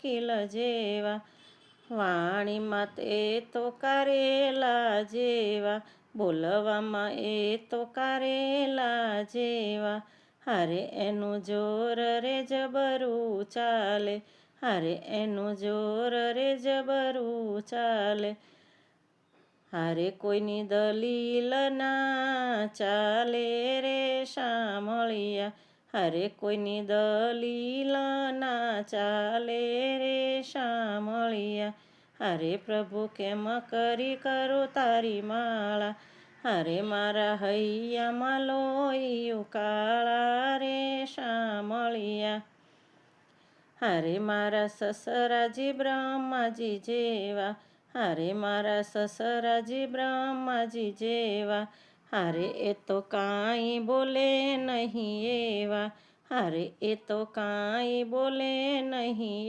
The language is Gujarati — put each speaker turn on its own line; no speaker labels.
વકીલ જેવા, વાણીમાં તે તો કારેલા જેવા, બોલવામાં એ તો કારેલા જેવા. હારે એનું જોર રે જબરું ચાલે, હારે એનું જોર રે જબરું ચાલે. હારે કોઈની દલીલ ના ચાલે રે શામળિયા, હારે કોઈની દલીલ ના ચાલે રે શામળિયા. હારે પ્રભુ કેમ કરી કરો તારી માળા, હારે મારા હૈયામાં લોહિયું કાળા રે શામળિયા. હારે મારા સસરાજી બ્રહ્માજી જેવા, હારે મારા સસરાજી બ્રહ્માજી જેવા. હારે એ તો કાંઈ બોલે નહીં એવા, હારે એ તો કાંઈ બોલે નહીં